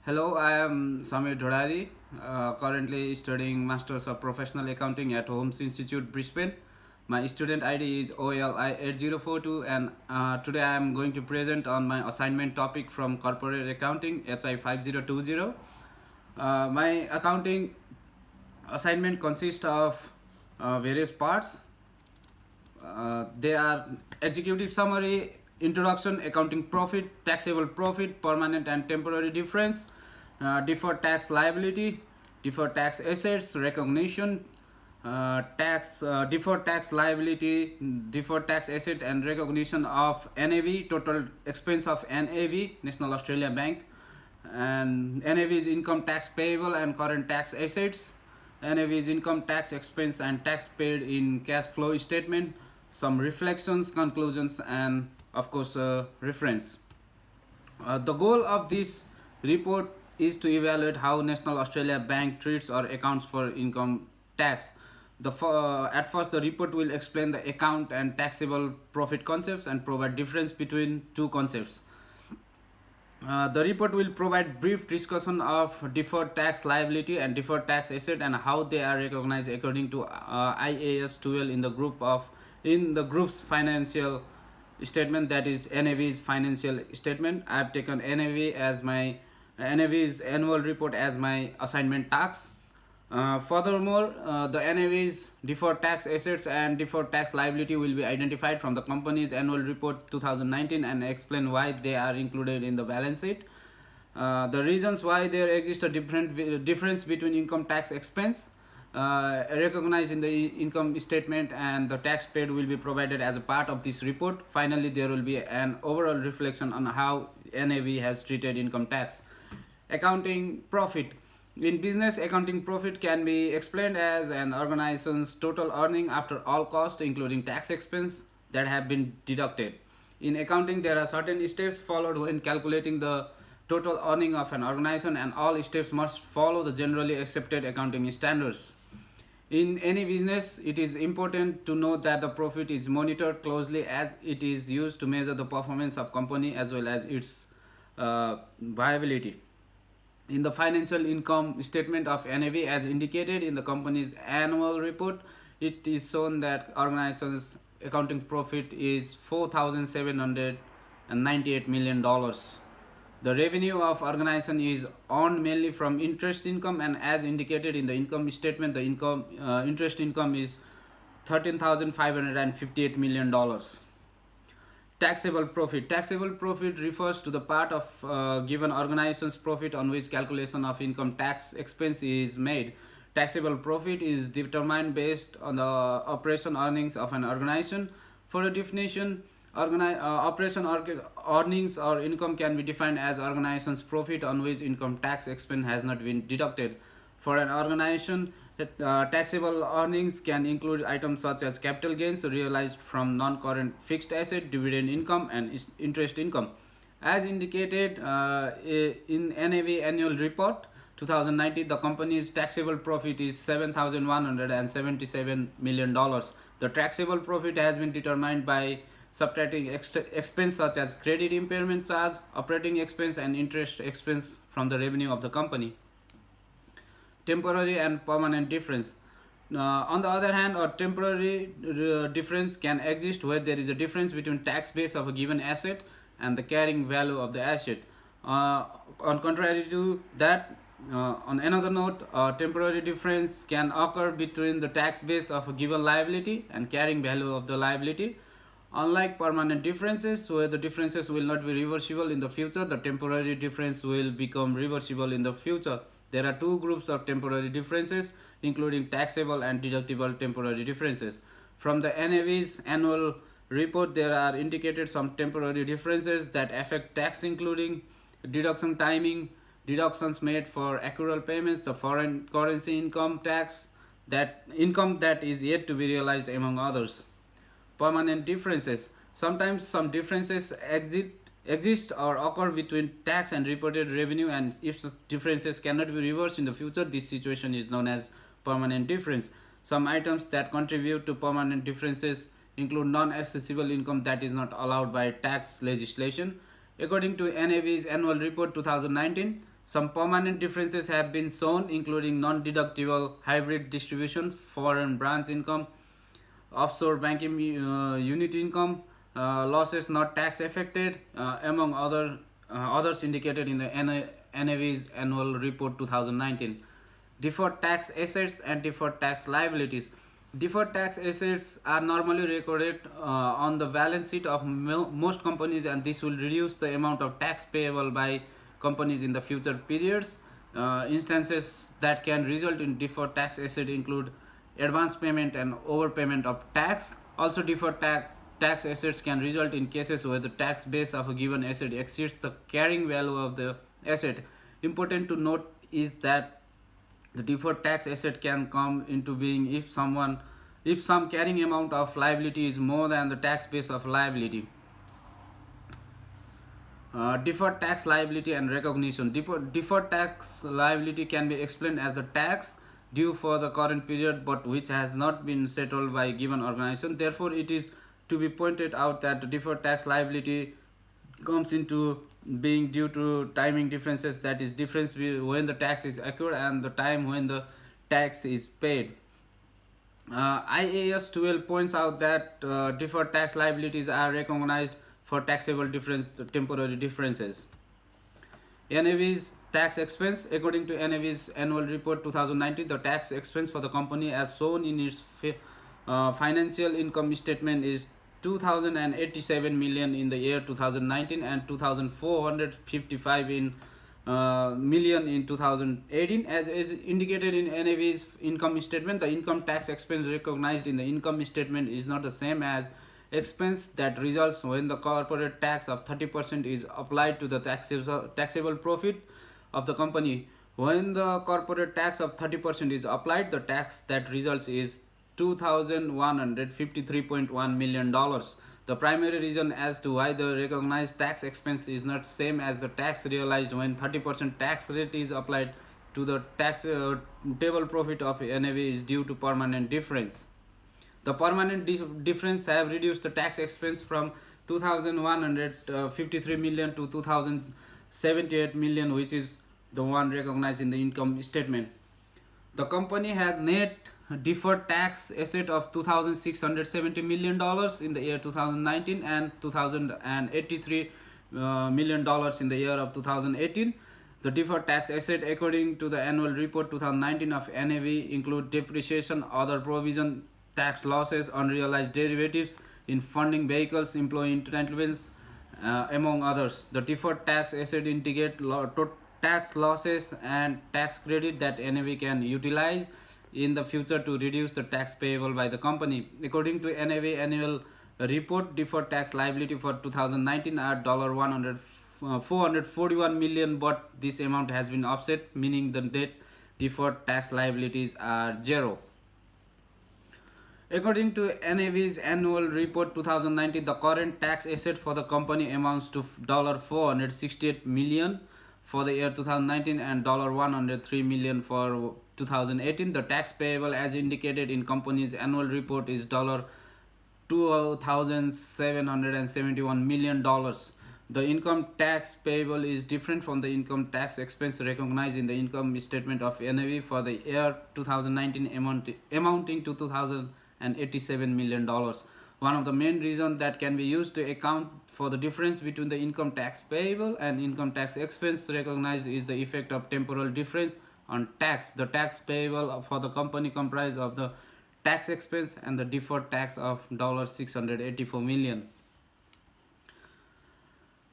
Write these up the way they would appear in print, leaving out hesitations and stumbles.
Hello, I am Samir Dhodari, currently studying Masters of Professional Accounting at Holmes Institute, Brisbane. My student ID is OLI8042, and today I am going to present on my assignment topic from Corporate Accounting HI5020. My accounting assignment consists of various parts. They are executive summary, introduction, accounting profit, taxable profit, permanent and temporary difference, deferred tax liability, deferred tax assets, recognition, deferred tax liability, deferred tax asset and recognition of NAV, total expense of NAV, National Australia Bank, and NAV is income tax payable and current tax assets. NAV is income tax expense and tax paid in cash flow statement. Some reflections, conclusions, and of course, reference. The goal of this report is to evaluate how National Australia Bank treats or accounts for income tax. At first, the report will explain the account and taxable profit concepts and provide difference between two concepts. The report will provide brief discussion of deferred tax liability and deferred tax asset and how they are recognized according to IAS 12 in the group's financial statement, that is NAV's financial statement. I have taken NAV's annual report as my assignment task. Furthermore, the NAV's deferred tax assets and deferred tax liability will be identified from the company's annual report 2019 and explain why they are included in the balance sheet. The reasons why there exists a difference between income tax expense recognized in the income statement and the tax paid will be provided as a part of this report. Finally, there will be an overall reflection on how NAV has treated income tax. Accounting profit. In business, accounting profit can be explained as an organization's total earning after all costs, including tax expense that have been deducted. In accounting, there are certain steps followed when calculating the total earning of an organization, and all steps must follow the generally accepted accounting standards. In any business, it is important to note that the profit is monitored closely as it is used to measure the performance of company as well as its viability. In the financial income statement of NAV, as indicated in the company's annual report, it is shown that organization's accounting profit is $4,798 million. The revenue of organization is earned mainly from interest income, and as indicated in the income statement, the interest income is $13,558 million. Taxable profit. Taxable profit refers to the part of given organization's profit on which calculation of income tax expense is made. Taxable profit is determined based on the operation earnings of an organization. For a definition, operation earnings or income can be defined as organization's profit on which income tax expense has not been deducted. For an organization, taxable earnings can include items such as capital gains realized from non-current fixed asset, dividend income, and interest income. As indicated in NAV annual report 2019, the company's taxable profit is $7,177 million. The taxable profit has been determined by subtracting expense such as credit impairment charge, operating expense, and interest expense from the revenue of the company. Temporary and permanent difference. On the other hand, a temporary difference can exist where there is a difference between tax base of a given asset and the carrying value of the asset. On contrary to that, on another note, a temporary difference can occur between the tax base of a given liability and carrying value of the liability. Unlike permanent differences, where the differences will not be reversible in the future, the temporary difference will become reversible in the future. There are two groups of temporary differences, including taxable and deductible temporary differences. From the NAV's annual report, there are indicated some temporary differences that affect tax, including deduction timing, deductions made for accrual payments, the foreign currency income tax, that income that is yet to be realized, among others. Permanent differences. Sometimes some differences exist or occur between tax and reported revenue, and if differences cannot be reversed in the future, this situation is known as permanent difference. Some items that contribute to permanent differences include non-accessible income that is not allowed by tax legislation. According to NAV's annual report 2019, Some permanent differences have been shown, including non-deductible hybrid distribution, foreign branch income, offshore banking unit income, losses not tax affected, among others indicated in the NAV's annual report 2019. Deferred tax assets and deferred tax liabilities. Deferred tax assets are normally recorded on the balance sheet of most companies, and this will reduce the amount of tax payable by companies in the future periods. Instances that can result in deferred tax asset include advance payment and overpayment of tax. Also, deferred tax assets can result in cases where the tax base of a given asset exceeds the carrying value of the asset. Important to note is that the deferred tax asset can come into being if some carrying amount of liability is more than the tax base of liability. Deferred tax liability and recognition. Deferred tax liability can be explained as the tax due for the current period but which has not been settled by a given organization. Therefore, it is to be pointed out that the deferred tax liability comes into being due to timing differences, that is difference when the tax is accrued and the time when the tax is paid. IAS 12 points out that deferred tax liabilities are recognized for taxable temporary differences. NAV's tax expense. According to NAV's annual report 2019, the tax expense for the company as shown in its financial income statement is 2087 million in the year 2019 and 2455 million in 2018. As is indicated in NAV's income statement, the income tax expense recognized in the income statement is not the same as expense that results when the corporate tax of 30% is applied to the taxable profit of the company. When the corporate tax of 30% is applied, the tax that results is $2,153.1 million. The primary reason as to why the recognized tax expense is not same as the tax realized when 30% tax rate is applied to the taxable profit of NAV is due to permanent difference. The permanent difference have reduced the tax expense from 2,153 million to 2,078 million, which is the one recognized in the income statement. The company has net deferred tax asset of $2,670 million in the year 2019 and $2,083 million in the year of 2018. The deferred tax asset according to the annual report 2019 of NAV include depreciation, other provision, tax losses, unrealized derivatives in funding vehicles, employee entitlements, among others. The deferred tax asset indicate tax losses and tax credit that NAV can utilize in the future to reduce the tax payable by the company. According to NAV annual report, deferred tax liability for 2019 are $441 million, but this amount has been offset, meaning the net deferred tax liabilities are zero. According to NAV's annual report 2019, the current tax asset for the company amounts to $468 million for the year 2019 and $103 million for 2018. The tax payable as indicated in company's annual report is $2,771 million. The income tax payable is different from the income tax expense recognized in the income statement of NAV for the year 2019 amounting to $2,087 million. One of the main reasons that can be used to account for the difference between the income tax payable and income tax expense recognized is the effect of temporal difference on tax. The tax payable for the company comprised of the tax expense and the deferred tax of $684 million.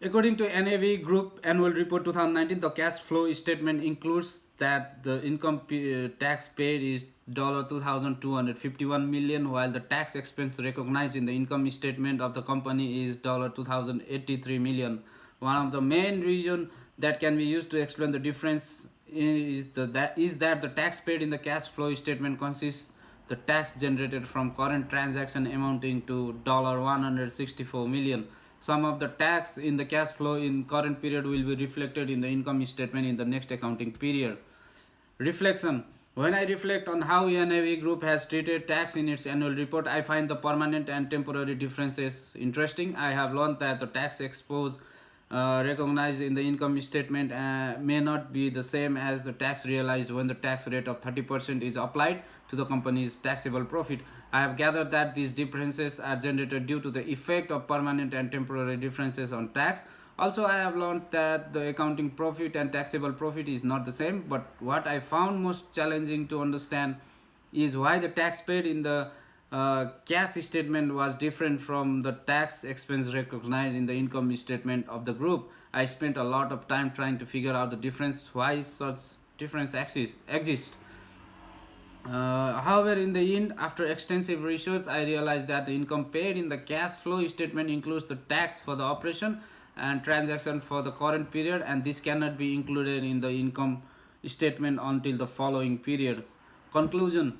According to NAV Group Annual Report 2019, the cash flow statement includes that the income tax paid is $2,251 million, while the tax expense recognized in the income statement of the company is $2,083 million. One of the main reasons that can be used to explain the difference is that the tax paid in the cash flow statement consists the tax generated from current transaction amounting to $164 million. Some of the tax in the cash flow in current period will be reflected in the income statement in the next accounting period. Reflection. When I reflect on how NAV Group has treated tax in its annual report, I find the permanent and temporary differences interesting. I have learned that the tax exposed recognized in the income statement may not be the same as the tax realized when the tax rate of 30% is applied to the company's taxable profit. I have gathered that these differences are generated due to the effect of permanent and temporary differences on tax. Also, I have learned that the accounting profit and taxable profit is not the same, but what I found most challenging to understand is why the tax paid in the cash statement was different from the tax expense recognized in the income statement of the group. I spent a lot of time trying to figure out the difference, why such difference exist. However, in the end, after extensive research, I realized that the income paid in the cash flow statement includes the tax for the operation and transaction for the current period, and this cannot be included in the income statement until the following period. Conclusion.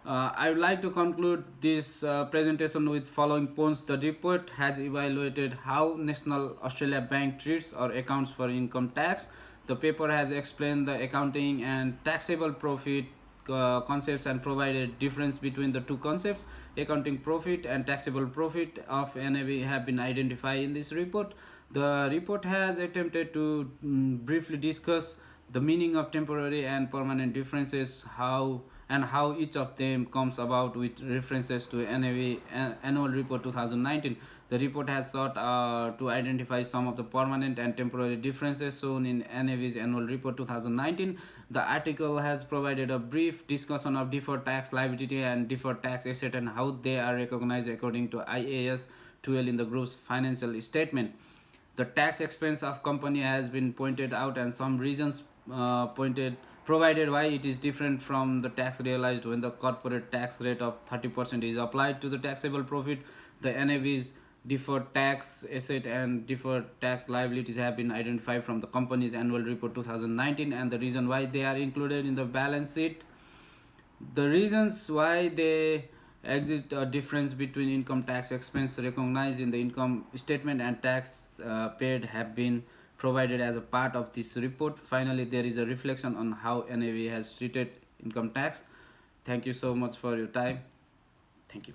I would like to conclude this presentation with following points. The report has evaluated how National Australia Bank treats or accounts for income tax. The paper has explained the accounting and taxable profit concepts and provided difference between the two concepts. Accounting profit and taxable profit of NAV have been identified in this report. The report has attempted to briefly discuss the meaning of temporary and permanent differences, how each of them comes about with references to NAV Annual Report 2019. The report has sought to identify some of the permanent and temporary differences shown in NAV's Annual Report 2019. The article has provided a brief discussion of deferred tax liability and deferred tax asset and how they are recognized according to IAS 12 in the group's financial statement. The tax expense of company has been pointed out and some reasons provided why it is different from the tax realized when the corporate tax rate of 30% is applied to the taxable profit. The NAV's deferred tax asset and deferred tax liabilities have been identified from the company's Annual Report 2019 and the reason why they are included in the balance sheet. The reasons why they exist a difference between income tax expense recognized in the income statement and tax paid have been provided as a part of this report. Finally, there is a reflection on how NAV has treated income tax. Thank you so much for your time. Thank you.